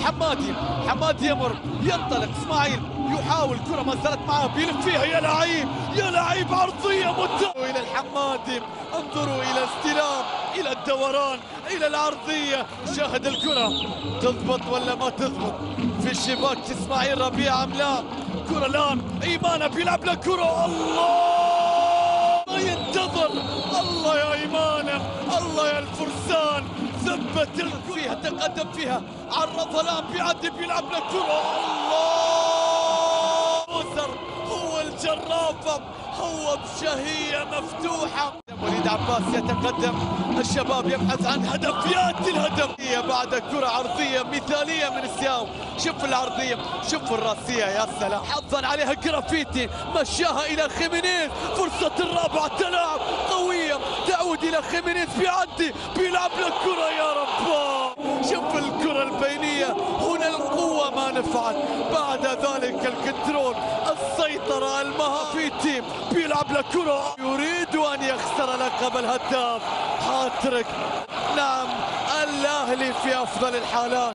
حمادي. حمادي يمر، ينطلق اسماعيل، يحاول كرة ما زالت معه، بيلف فيها. يا لعيب يا لعيب، عرضية إلى الحمادي. انظروا إلى الاستلام، إلى الدوران، إلى العرضية. شاهد الكرة تضبط ولا ما تضبط في الشباك اسماعيل ربيع أم لا؟ كرة الآن إيمانه بيلعب له كرة. الله ما ينتظر. الله يا إيمانه، الله يا الفرسان. ثبت فيها، تقدم فيها، عرضها الآن بيعدي بيلعب له كرة. الله هو الجرافة، هو بشهية مفتوحة. وليد عباس يتقدم، الشباب يبحث عن هدف، ياتي الهدف بعد كرة عرضية مثالية من سياو. شوف العرضية، شوف الراسية، يا سلام. حظا عليها جرافيتي، مشاها إلى خيمينيز. فرصة الرابعة، تلاعب قوية تعود إلى خيمينيز، بيعدي بيلعب له كرة. يا رب شوف الكرة البينية، هنا القوة ما نفعت، بعد ذلك الكنترول، السيطرة، المهارة في تيم. بيلعب له كرة، يريد أن يخسر لقب الهداف. هاتريك، نعم الأهلي في أفضل الحالات.